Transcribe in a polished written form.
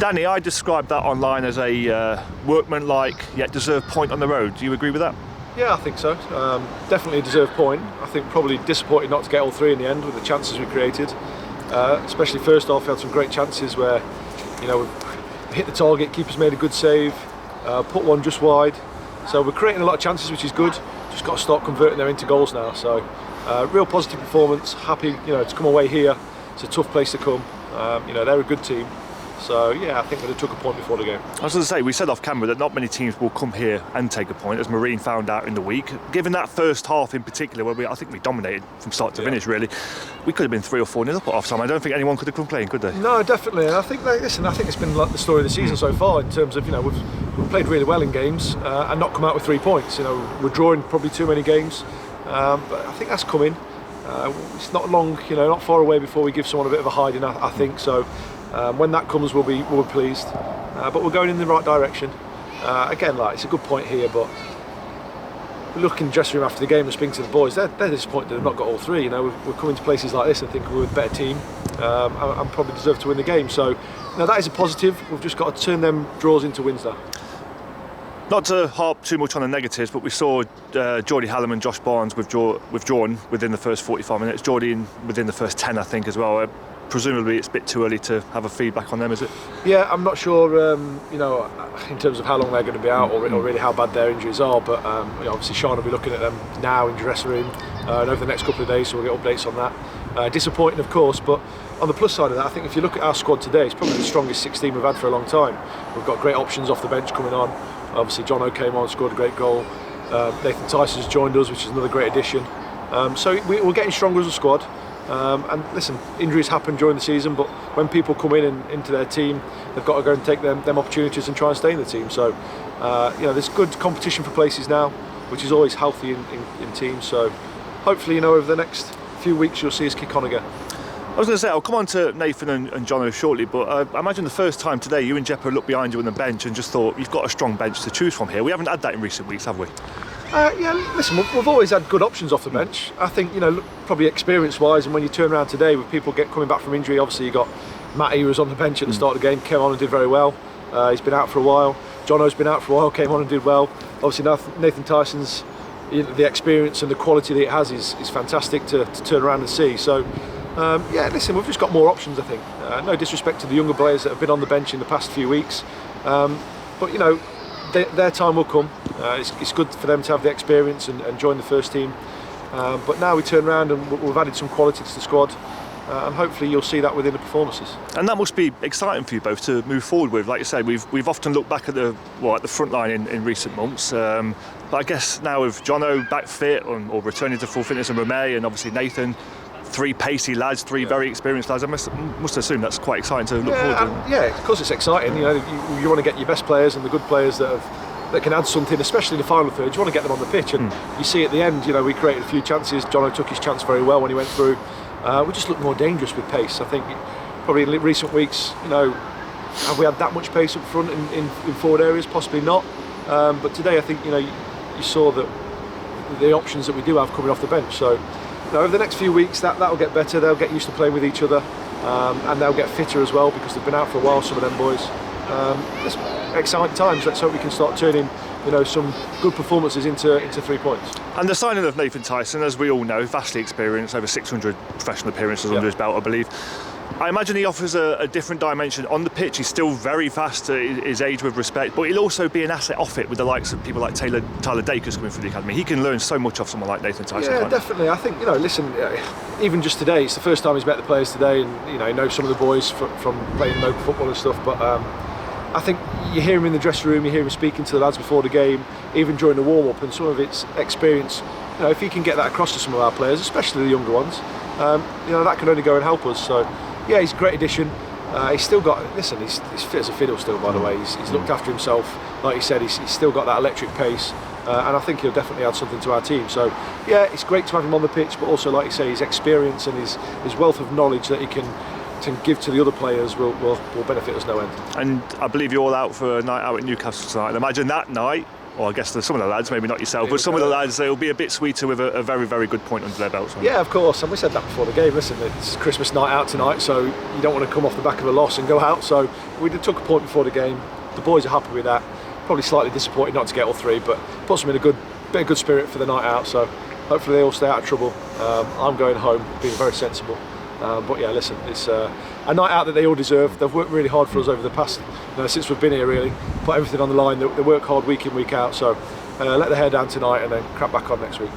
Danny, I described that online as a workmanlike yet deserved point on the road. Do you agree with that? Yeah, I think so. Definitely a deserved point. I think probably disappointed not to get all three in the end with the chances we created. Especially first half, we had some great chances where, we hit the target, keeper's made a good save, put one just wide. So we're creating a lot of chances, which is good. Just got to start converting them into goals now. So real positive performance. Happy, to come away here. It's a tough place to come. They're a good team. So yeah, I think we'd have took a point before the game. I was going to say, we said off camera that not many teams will come here and take a point, as Marine found out in the week. Given that first half in particular, where I think we dominated from start to finish, really, we could have been 3 or 4 nil up at half time. I don't think anyone could have complained, could they? No, definitely. And I think, I think it's been like the story of the season so far in terms of, we've played really well in games and not come out with 3 points. We're drawing probably too many games, but I think that's coming. It's not long, not far away before we give someone a bit of a hiding, I think. So. When that comes, we'll be pleased. But we're going in the right direction. Again, it's a good point here, but we look in the dressing room after the game and speaking to the boys. They're disappointed they've not got all 3. We're coming to places like this and thinking we're a better team and probably deserve to win the game. So, that is a positive. We've just got to turn them draws into wins now. Not to harp too much on the negatives, but we saw Geordie Hallam and Josh Barnes withdrawn within the first 45 minutes. Geordie within the first 10, I think, as well. Presumably it's a bit too early to have a feedback on them, is it? Yeah, I'm not sure, in terms of how long they're going to be out or really how bad their injuries are, but obviously Sean will be looking at them now in the dressing room and over the next couple of days, so we'll get updates on that. Disappointing, of course, but on the plus side of that, I think if you look at our squad today, it's probably the strongest 16 we've had for a long time. We've got great options off the bench coming on. Obviously John O came on, scored a great goal. Nathan Tyson's joined us, which is another great addition. So we're getting stronger as a squad. And listen, injuries happen during the season, but when people come in and into their team, they've got to go and take them opportunities and try and stay in the team. So, there's good competition for places now, which is always healthy in teams. So, hopefully, over the next few weeks, you'll see us kick on again. I was going to say, I'll come on to Nathan and Jono shortly, but I imagine the first time today, you and Jeppo looked behind you on the bench and just thought, you've got a strong bench to choose from here. We haven't had that in recent weeks, have we? Listen, we've always had good options off the bench. I think, probably experience-wise, and when you turn around today with people coming back from injury, obviously you got Matty, who was on the bench at the start of the game, came on and did very well. He's been out for a while. Jono's been out for a while, came on and did well. Obviously Nathan Tyson's, the experience and the quality that it has is fantastic to turn around and see. So, listen, we've just got more options, I think. No disrespect to the younger players that have been on the bench in the past few weeks, but their time will come. It's good for them to have the experience and join the first team. But now we turn around and we've added some quality to the squad, and hopefully you'll see that within the performances. And that must be exciting for you both to move forward with. Like you say, we've often looked back at the front line in recent months. But I guess now with Jono back fit or returning to full fitness, and Romay and obviously Nathan, 3 pacey lads, 3 very experienced lads. I must assume that's quite exciting to look forward to. Yeah, of course it's exciting. You want to get your best players and the good players that can add something, especially in the final third. You want to get them on the pitch, and you see at the end, we created a few chances. Jono took his chance very well when he went through. We just looked more dangerous with pace. I think probably in recent weeks, have we had that much pace up front in forward areas? Possibly not. But today, I think you saw that the options that we do have coming off the bench. So. Over the next few weeks, that'll get better. They'll get used to playing with each other, and they'll get fitter as well because they've been out for a while. Some of them boys. It's exciting times. Let's hope we can start turning, some good performances into 3 points. And the signing of Nathan Tyson, as we all know, vastly experienced, over 600 professional appearances under his belt, I believe. I imagine he offers a different dimension on the pitch. He's still very fast at his age, with respect, but he'll also be an asset off it with the likes of people like Tyler Dacres coming through the academy. He can learn so much off someone like Nathan Tyson. Yeah, definitely. I think, listen, even just today, it's the first time he's met the players today, and he knows some of the boys from playing local football and stuff. But I think you hear him in the dressing room, you hear him speaking to the lads before the game, even during the warm-up, and some of its experience. If he can get that across to some of our players, especially the younger ones, that can only go and help us. So. Yeah, he's a great addition. He's still got, he's fit as a fiddle still, by the way. He's looked after himself. Like you said, he's still got that electric pace. And I think he'll definitely add something to our team. So, yeah, it's great to have him on the pitch, but also, like you say, his experience and his wealth of knowledge that he can give to the other players will benefit us no end. And I believe you're all out for a night out at Newcastle tonight. And imagine that night Well, I guess some of the lads, maybe not yourself, but some of the lads, they'll be a bit sweeter with a very, very good point under their belts. Yeah, of course, and we said that before the game. Listen, it's Christmas night out tonight, so you don't want to come off the back of a loss and go out. So we took a point before the game. The boys are happy with that. Probably slightly disappointed not to get all three, but puts them in a bit of good spirit for the night out. So hopefully they all stay out of trouble. I'm going home, being very sensible. But yeah, listen, it's a night out that they all deserve. They've worked really hard for us over the past, since we've been here, really. Put everything on the line. They work hard week in, week out. So let the hair down tonight and then crap back on next week.